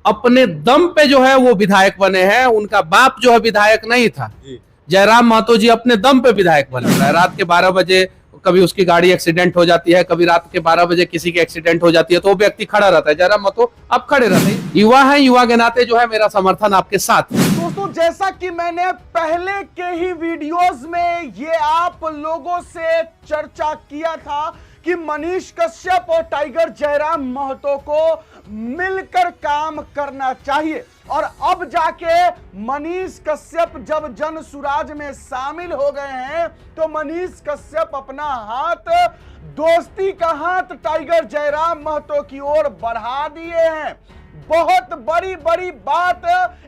अपने दम पे जो है वो विधायक बने हैं। उनका बाप जो है विधायक नहीं था। जयराम महतो जी अपने दम पे विधायक बने हैं। रात के 12 बजे कभी उसकी गाड़ी एक्सीडेंट हो जाती है, कभी रात के 12 बजे किसी की एक्सीडेंट हो जाती है, तो वो व्यक्ति खड़ा रहता है। जयराम महतो अब खड़े रहते हैं। युवा है, युवा के नाते जो है मेरा समर्थन आपके साथ है। दोस्तों, जैसा कि मैंने पहले के ही वीडियोस में ये आप लोगों से चर्चा किया था कि मनीष कश्यप और टाइगर जयराम महतो को मिलकर काम करना चाहिए, और अब जाके मनीष कश्यप जब जन सुराज में शामिल हो गए हैं तो मनीष कश्यप अपना हाथ, दोस्ती का हाथ टाइगर जयराम महतो की ओर बढ़ा दिए हैं। बहुत बड़ी बड़ी बात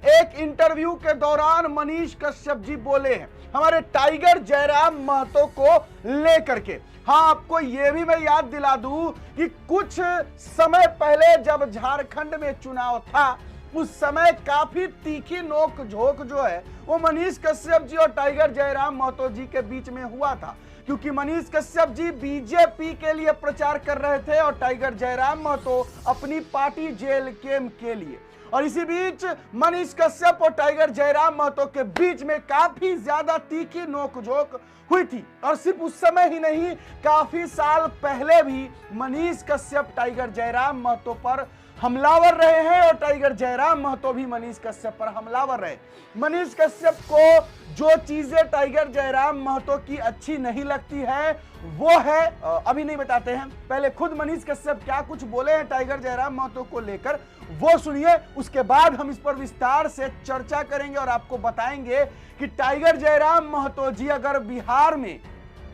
एक इंटरव्यू के दौरान मनीष कश्यप जी बोले हैं हमारे टाइगर जयराम महतो को लेकर के। हाँ, आपको यह भी मैं याद दिला दूं कि कुछ समय पहले जब झारखंड में चुनाव था, उस समय काफी तीखी नोक झोंक जो है वो मनीष कश्यप जी और टाइगर जयराम महतो जी के बीच में हुआ था, क्योंकि मनीष कश्यप जी बीजेपी के लिए प्रचार कर रहे थे और टाइगर जयराम महतो अपनी पार्टी जेएलके के लिए। और इसी बीच मनीष कश्यप और टाइगर जयराम महतो के बीच में काफी ज्यादा तीखी नोकझोंक हुई थी। और सिर्फ उस समय ही नहीं, काफी साल पहले भी मनीष कश्यप टाइगर जयराम महतो पर हमलावर रहे हैं और टाइगर जयराम महतो भी मनीष कश्यप पर हमलावर रहे। मनीष कश्यप को जो चीजें टाइगर जयराम महतो की अच्छी नहीं लगती है वो है, अभी नहीं बताते हैं, पहले खुद मनीष कश्यप क्या कुछ बोले हैं टाइगर जयराम महतो को लेकर वो सुनिए। उसके बाद हम इस पर विस्तार से चर्चा करेंगे और आपको बताएंगे कि टाइगर जयराम महतो जी अगर बिहार में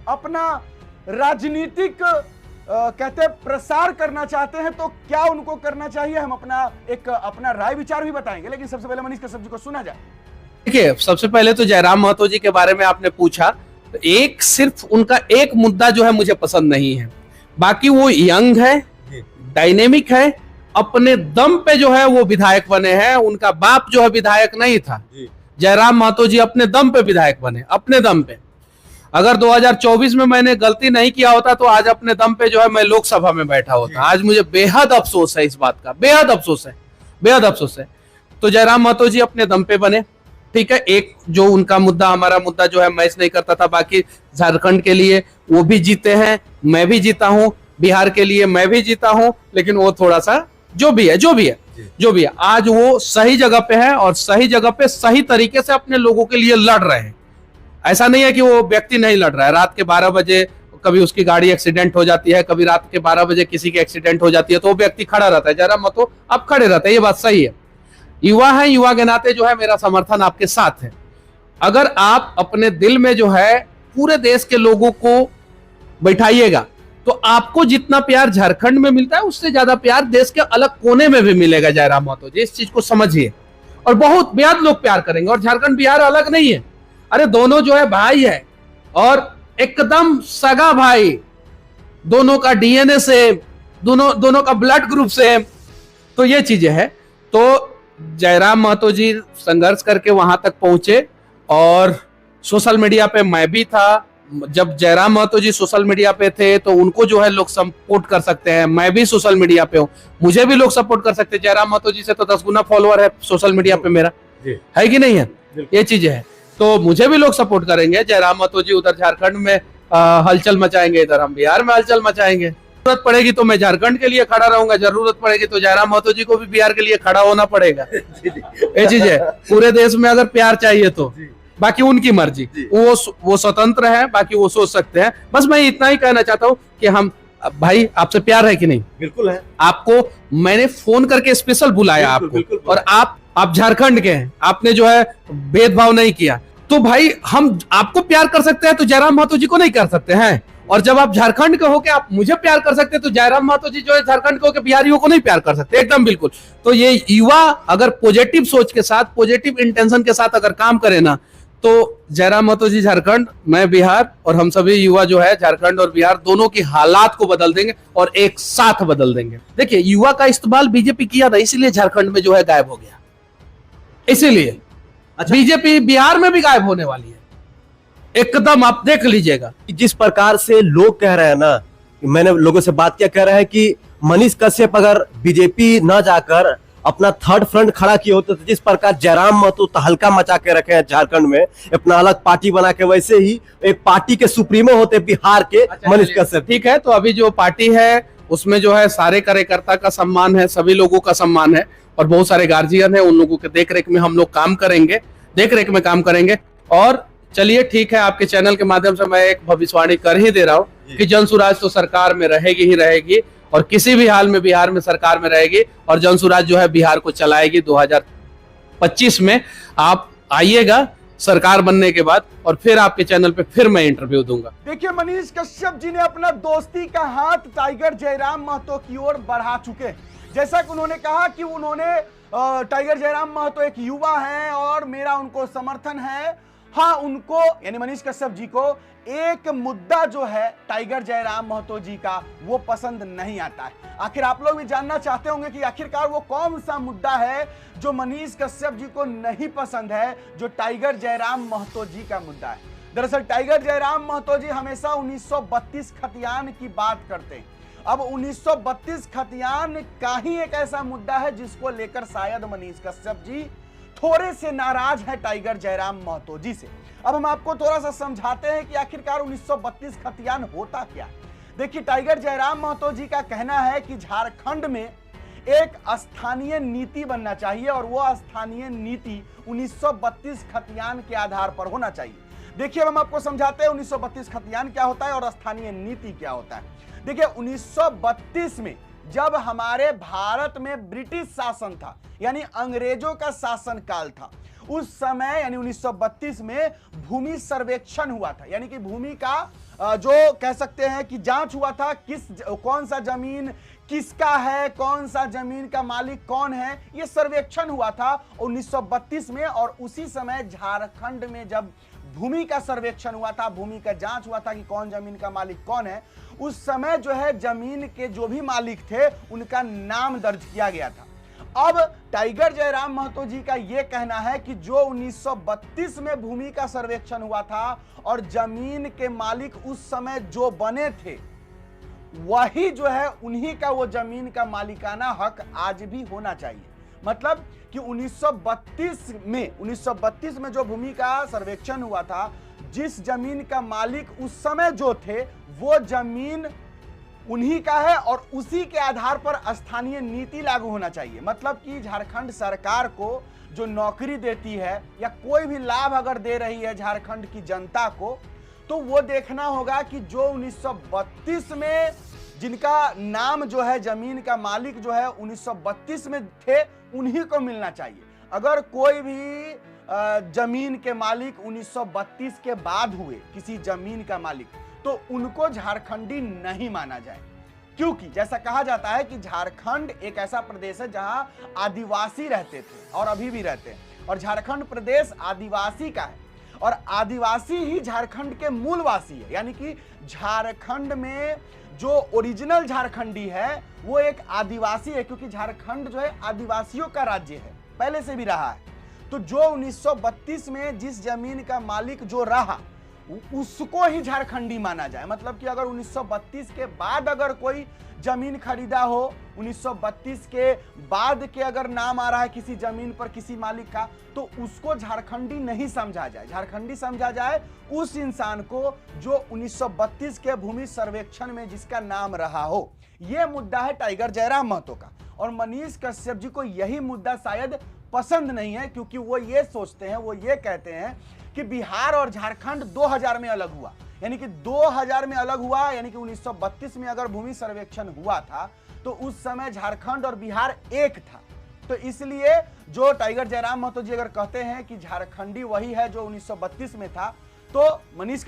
अपना राजनीतिक कहते प्रसार करना चाहते हैं तो क्या उनको करना चाहिए। हम अपना राय विचार भी बताएंगे, लेकिन सबसे पहले मनीष कश्यप जी को सुना जाए। देखिए, सबसे पहले तो जयराम महतो जी के बारे में आपने पूछा, तो एक सिर्फ उनका एक मुद्दा जो है मुझे पसंद नहीं है। बाकी वो यंग है, डायनेमिक है, अपने दम पे जो है वो विधायक बने हैं। उनका बाप जो है विधायक नहीं था। जयराम महतो जी अपने दम पे विधायक बने, अपने दम पे। अगर 2024 में मैंने गलती नहीं किया होता तो आज अपने दम पे जो है मैं लोकसभा में बैठा होता। आज मुझे बेहद अफसोस है इस बात का, बेहद अफसोस है, बेहद अफसोस है। तो जयराम महतो जी अपने दम पे बने, ठीक है। एक जो उनका मुद्दा, हमारा मुद्दा जो है मैच नहीं करता था। बाकी झारखंड के लिए वो भी जीते हैं, मैं भी जीता हूं, बिहार के लिए मैं भी जीता हूं, लेकिन वो थोड़ा सा जो भी है आज वो सही जगह पे है और सही जगह पे सही तरीके से अपने लोगों के लिए लड़ रहे हैं। ऐसा नहीं है कि वो व्यक्ति नहीं लड़ रहा है। रात के 12 बजे कभी उसकी गाड़ी एक्सीडेंट हो जाती है, कभी रात के 12 बजे किसी की एक्सीडेंट हो जाती है, तो वो व्यक्ति खड़ा रहता है। जयराम महतो अब खड़े रहते हैं, ये बात सही है। युवा है, युवा के नाते जो है मेरा समर्थन आपके साथ है। अगर आप अपने दिल में जो है पूरे देश के लोगों को बैठाइएगा तो आपको जितना प्यार झारखंड में मिलता है उससे ज्यादा प्यार देश के अलग कोने में भी मिलेगा। जयराम महतो जी, इस चीज को समझिए, और बहुत बेहद लोग प्यार करेंगे। और झारखंड बिहार अलग नहीं है, अरे दोनों जो है भाई है और एकदम सगा भाई, दोनों का डीएनए सेम, दोनों का ब्लड ग्रुप सेम। तो ये चीजें हैं। तो जयराम महतो जी संघर्ष करके वहां तक पहुंचे और सोशल मीडिया पे मैं भी था। जब जयराम महतो जी सोशल मीडिया पे थे तो उनको जो है लोग सपोर्ट कर सकते हैं। मैं भी सोशल मीडिया पे हूँ, मुझे भी लोग सपोर्ट कर सकते हैं। जयराम महतो जी से तो 10 गुना फॉलोअर है सोशल मीडिया पे मेरा, है कि नहीं है? ये चीजें है, तो मुझे भी लोग सपोर्ट करेंगे। जयराम महतो जी उधर झारखंड में हलचल मचाएंगे, इधर हम बिहार में हलचल मचाएंगे। जरूरत पड़ेगी तो मैं झारखंड के लिए खड़ा रहूंगा, जरूरत पड़ेगी तो जयराम महतो जी को भी बिहार के लिए खड़ा होना पड़ेगा। ये चीज है, पूरे देश में अगर प्यार चाहिए तो। बाकी उनकी मर्जी, वो स्वतंत्र है, बाकी वो सोच सकते हैं। बस मैं इतना ही कहना चाहता हूँ कि हम भाई, आपसे प्यार है कि नहीं? बिल्कुल है। आपको मैंने फोन करके स्पेशल बुलाया आपको, और आप झारखंड के हैं, आपने जो है भेदभाव नहीं किया। तो भाई हम आपको प्यार कर सकते हैं तो जयराम महतो जी को नहीं कर सकते हैं? और जब आप झारखंड के होके आप मुझे प्यार कर सकते हैं तो जयराम महतो जी जो है झारखंड के होके बिहारियों को नहीं प्यार कर सकते? एकदम बिल्कुल। तो ये युवा अगर पॉजिटिव सोच के साथ, पॉजिटिव इंटेंशन के साथ अगर काम करे ना, तो जयराम महतो जी झारखंड, मैं बिहार, और हम सभी युवा जो है झारखंड और बिहार दोनों की हालात को बदल देंगे और एक साथ बदल देंगे। देखिए, युवा का इस्तेमाल बीजेपी किया था, इसीलिए झारखंड में जो है गायब हो गया। इसीलिए बीजेपी बिहार में भी गायब होने वाली है, एकदम आप देख लीजिएगा। जिस प्रकार से लोग कह रहे हैं ना, मैंने लोगों से बात किया, कह रहे हैं कि मनीष कश्यप अगर बीजेपी न जाकर अपना थर्ड फ्रंट खड़ा किए होते, तो जिस प्रकार जयराम महतो तहलका मचा के रखे हैं झारखंड में अपना अलग पार्टी बना के, वैसे ही एक पार्टी के सुप्रीमो होते बिहार के मनीष कश्यप। ठीक है, तो अभी जो पार्टी है उसमें जो है सारे कार्यकर्ता का सम्मान है, सभी लोगों का सम्मान है और बहुत सारे गार्जियन है, उन लोगों के देख रेख में हम लोग काम करेंगे। और चलिए ठीक है, आपके चैनल के माध्यम से मैं एक भविष्यवाणी कर ही दे रहा हूँ कि जनसुराज तो सरकार में रहेगी ही रहेगी और किसी भी हाल में बिहार में सरकार में रहेगी और जनसुराज जो है बिहार को चलाएगी। 2025 में आप आइएगा सरकार बनने के बाद और फिर आपके चैनल पे फिर मैं इंटरव्यू दूंगा। देखिए, मनीष कश्यप जी ने अपना दोस्ती का हाथ टाइगर जयराम महतो की ओर बढ़ा चुके हैं। जैसा कि उन्होंने कहा कि उन्होंने टाइगर जयराम महतो एक युवा हैं और मेरा उनको समर्थन है। हाँ, उनको यानी मनीष कश्यप जी को एक मुद्दा जो है टाइगर जयराम महतो जी का वो पसंद नहीं आता है। आखिर आप लोग भी जानना चाहते होंगे कि आखिरकार वो कौन सा मुद्दा है जो मनीष कश्यप जी को नहीं पसंद है, जो टाइगर जयराम महतो जी का मुद्दा है। दरअसल टाइगर जयराम महतो जी हमेशा 1932 खतियान की बात करते हैं। अब 1932 खतियान का ही एक ऐसा मुद्दा है जिसको लेकर शायद मनीष कश्यप जी थोड़े से नाराज है टाइगर जयराम महतो जी से। अब हम आपको थोड़ा सा समझाते हैं कि आखिरकार 1932 खतियान होता क्या। देखिए, टाइगर जयराम महतो जी का कहना है कि झारखंड में एक स्थानीय नीति बनना चाहिए और वो स्थानीय नीति 1932 खतियान के आधार पर होना चाहिए। देखिए, अब हम आपको समझाते हैं 1932 खतियान क्या होता है और स्थानीय नीति क्या होता है। देखिए, 1932 में जब हमारे भारत में ब्रिटिश शासन था, यानी अंग्रेजों का शासन काल था, उस समय यानी 1932 में भूमि सर्वेक्षण हुआ था। यानी कि भूमि का जो कह सकते हैं कि जांच हुआ था, कौन सा जमीन किसका है, कौन सा जमीन का मालिक कौन है, यह सर्वेक्षण हुआ था 1932 में। और उसी समय झारखंड में जब भूमि का सर्वेक्षण हुआ था, भूमि का जांच हुआ था कि कौन जमीन का मालिक कौन है, उस समय जो है जमीन के जो भी मालिक थे उनका नाम दर्ज किया गया था। अब टाइगर जयराम महतो जी का यह कहना है कि जो 1932 में भूमि का सर्वेक्षण हुआ था और जमीन के मालिक उस समय जो बने थे, वही जो है उन्हीं का वो जमीन का मालिकाना हक आज भी होना चाहिए। मतलब कि 1932 में जो भूमि का सर्वेक्षण हुआ था, जिस जमीन का मालिक उस समय जो थे वो जमीन उन्हीं का है और उसी के आधार पर स्थानीय नीति लागू होना चाहिए। मतलब कि झारखंड सरकार को जो नौकरी देती है या कोई भी लाभ अगर दे रही है झारखंड की जनता को, तो वो देखना होगा कि जो 1932 में जिनका नाम जो है जमीन का मालिक जो है 1932 में थे, उन्हीं को मिलना चाहिए। अगर कोई भी जमीन के मालिक 1932 के बाद हुए किसी जमीन का मालिक, तो उनको झारखंडी नहीं माना जाए। क्योंकि जैसा कहा जाता है कि झारखंड एक ऐसा प्रदेश है जहां आदिवासी रहते थे और अभी भी रहते हैं, और झारखंड प्रदेश आदिवासी का है और आदिवासी ही झारखंड के मूलवासी है। यानी कि झारखंड में जो ओरिजिनल झारखंडी है वो एक आदिवासी है, क्योंकि झारखंड जो है आदिवासियों का राज्य है, पहले से भी रहा है। तो जो 1932 में जिस जमीन का मालिक जो रहा उसको ही झारखंडी माना जाए। मतलब कि अगर 1932 के बाद अगर कोई जमीन खरीदा हो, 1932 के बाद के अगर नाम आ रहा है किसी जमीन पर किसी मालिक का, तो उसको झारखंडी नहीं समझा जाए। झारखंडी समझा जाए उस इंसान को जो 1932 के भूमि सर्वेक्षण में जिसका नाम रहा हो। यह मुद्दा है टाइगर जयराम महतो का, और मनीष कश्यप जी को यही मुद्दा शायद पसंद नहीं है, क्योंकि वो ये सोचते हैं, वो ये कहते हैं कि बिहार और झारखंड 2000 में अलग हुआ। यानी कि 2000 में अलग हुआ, यानी कि 1932 में अगर भूमि सर्वेक्षण हुआ था तो उस समय झारखंड और बिहार एक था। तो इसलिए जो टाइगर जयराम महतो जी अगर कहते हैं कि झारखंडी वही है जो 1932 में था, तो मनीष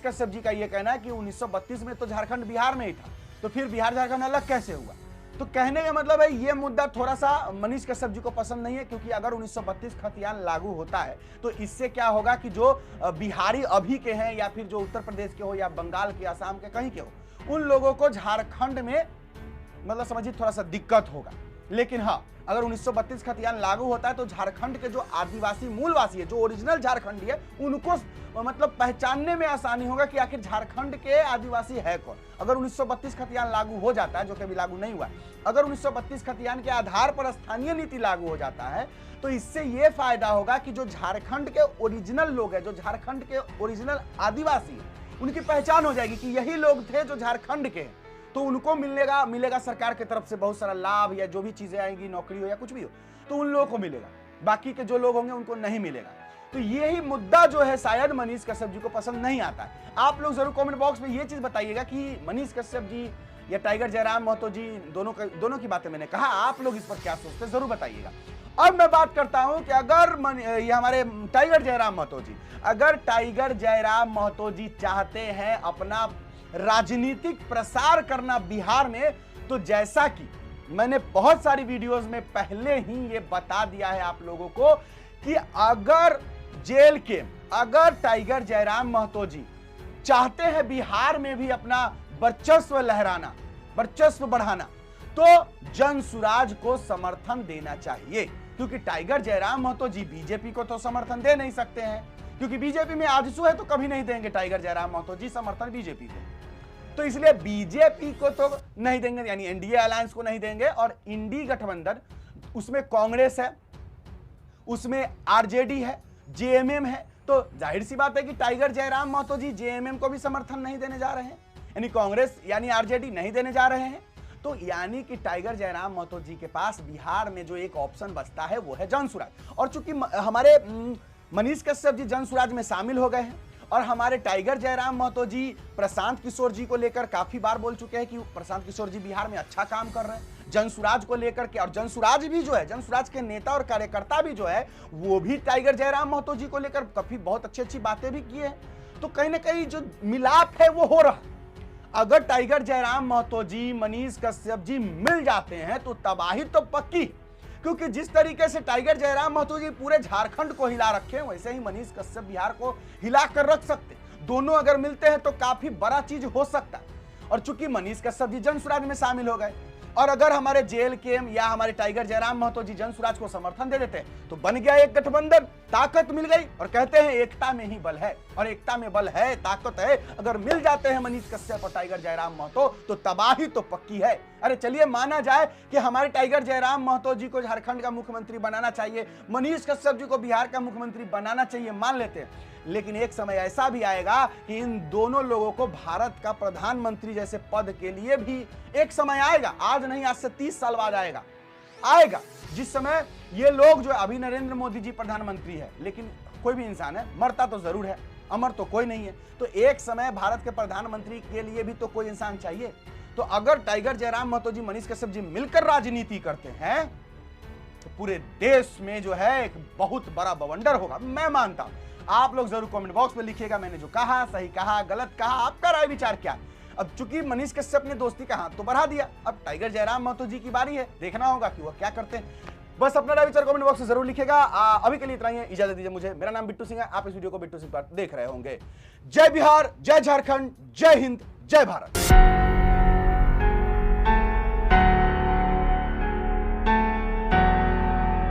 कश्यप जी का यह कहना है कि 1932 में तो झारखंड बिहार में ही था, तो फिर बिहार झारखंड अलग कैसे हुआ। तो कहने का मतलब है ये मुद्दा थोड़ा सा मनीष कश्यप जी को पसंद नहीं है, क्योंकि अगर 1932 खतियान लागू होता है तो इससे क्या होगा कि जो बिहारी अभी के हैं या फिर जो उत्तर प्रदेश के हो या बंगाल के, असम के, कहीं के हो, उन लोगों को झारखंड में मतलब समझिए थोड़ा सा दिक्कत होगा। लेकिन हाँ, अगर 1932 खतियान लागू होता है तो झारखंड के जो आदिवासी मूलवासी है, जो ओरिजिनल झारखंडी है, उनको मतलब पहचानने में आसानी होगा कि आखिर झारखंड के आदिवासी है कौन। अगर 1932 खतियान लागू हो जाता है, जो कभी लागू नहीं हुआ, अगर 1932 खतियान के आधार पर स्थानीय नीति लागू हो जाता है तो इससे यह फायदा होगा कि जो झारखंड के ओरिजिनल लोग हैं, जो झारखंड के ओरिजिनल आदिवासी हैं, उनकी पहचान हो जाएगी कि यही लोग थे जो झारखंड के हैं। तो उनको मिलेगा सरकार की तरफ से बहुत सारा लाभ, या जो भी चीजें आएंगी, नौकरी हो या कुछ भी हो, तो उन लोगों को मिलेगा। बाकी के जो लोग होंगे उनको नहीं मिलेगा। तो यही मुद्दा जो है शायद मनीष कश्यप जी को पसंद नहीं आता है। आप लोग जरूर कमेंट बॉक्स में ये चीज बताइएगा कि मनीष कश्यप जी या टाइगर जयराम महतो जी, दोनों की बातें मैंने कहा, आप लोग इस पर क्या सोचते हैं जरूर बताइएगा। अब मैं बात करता हूं कि अगर ये हमारे टाइगर जयराम महतो जी, अगर टाइगर जयराम महतो जी चाहते हैं अपना राजनीतिक प्रसार करना बिहार में, तो जैसा कि मैंने बहुत सारी वीडियोस में पहले ही ये बता दिया है आप लोगों को कि अगर टाइगर जयराम महतो जी चाहते हैं बिहार में भी अपना वर्चस्व लहराना, वर्चस्व बढ़ाना, तो जनसुराज को समर्थन देना चाहिए। क्योंकि टाइगर जयराम महतो जी बीजेपी को तो समर्थन दे नहीं सकते हैं, क्योंकि बीजेपी में आजसू है, तो कभी नहीं देंगे टाइगर जयराम महतो जी समर्थन बीजेपी को। तो इसलिए बीजेपी को तो नहीं देंगे, यानी एनडीए अलायंस को नहीं देंगे। और इंडी गठबंधन, उसमें कांग्रेस है, उसमें आरजेडी है, जेएमएम है, तो जाहिर सी बात है कि टाइगर जयराम महतो जी जेएमएम को भी समर्थन नहीं देने जा रहे हैं, यानी कांग्रेस यानी आरजेडी नहीं देने जा रहे हैं। तो यानी कि टाइगर जयराम महतो जी के पास बिहार में जो एक ऑप्शन बचता है वो है जनसुराज। और चूंकि हमारे मनीष कश्यप जी जनसुराज में शामिल हो गए हैं, और हमारे टाइगर जयराम महतो जी प्रशांत किशोर जी को लेकर काफी बार बोल चुके हैं कि प्रशांत किशोर जी बिहार में अच्छा काम कर रहे हैं जनसुराज को लेकर के। और जनसुराज भी जो है, जनसुराज के नेता और कार्यकर्ता भी जो है, वो भी टाइगर जयराम महतो जी को लेकर काफी बहुत अच्छी बातें भी किए हैं। तो कहीं ना कहीं जो मिलाप है वो हो रहा। अगर टाइगर जयराम महतो जी मनीष कश्यप जी मिल जाते हैं तो तबाही तो पक्की, क्योंकि जिस तरीके से टाइगर जयराम महतो जी पूरे झारखंड को हिला रखे, वैसे ही मनीष कश्यप बिहार को हिला कर रख सकते। दोनों अगर मिलते हैं तो काफी बड़ा चीज हो सकता है। और चूंकि मनीष कश्यप जी जनसुराज में शामिल हो गए, और अगर हमारे जेएलकेएम या हमारे टाइगर जयराम महतो जी जनसुराज को समर्थन दे देते हैं, तो बन गया एक गठबंधन, ताकत मिल गई। और कहते हैं एकता में ही बल है, और एकता में बल है, ताकत है। अगर मिल जाते हैं मनीष कश्यप और टाइगर जयराम महतो तो तबाही तो पक्की है। अरे चलिए माना जाए कि हमारे टाइगर जयराम महतो जी को झारखंड का मुख्यमंत्री बनाना चाहिए, मनीष कश्यप जी को बिहार का मुख्यमंत्री बनाना चाहिए, मान लेते हैं। लेकिन एक समय ऐसा भी आएगा कि इन दोनों लोगों को भारत का प्रधानमंत्री जैसे पद के लिए भी एक समय आएगा, आज नहीं, आज से 30 साल बाद आएगा, जिस समय ये लोग जो, अभी नरेंद्र मोदी जी प्रधानमंत्री है, लेकिन कोई भी इंसान है, मरता तो जरूर है, अमर तो कोई नहीं है। तो एक समय भारत के प्रधानमंत्री के लिए भी तो कोई इंसान चाहिए। तो अगर टाइगर जयराम महतो जी मनीष कश्यप जी मिलकर राजनीति करते हैं तो पूरे देश में जो है एक बहुत बड़ा बवंडर होगा, मैं मानता हूं। आप लोग जरूर कमेंट बॉक्स में लिखिएगा मैंने जो कहा, सही कहा, गलत कहा, आपका राय विचार क्या है। अब चूंकि मनीष कश्यप ने दोस्ती का हाथ तो बढ़ा दिया, अब टाइगर जयराम महतो जी की बारी है, देखना होगा कि वो क्या करते हैं। बस अपना राय विचार कमेंट बॉक्स में जरूर लिखिएगा। अभी के लिए इतना ही है, इजाजत दीजिए मुझे। मेरा नाम बिट्टू सिंह है, आप इस वीडियो को बिट्टू सिंह पर देख रहे होंगे। जय बिहार, जय झारखंड, जय हिंद, जय भारत।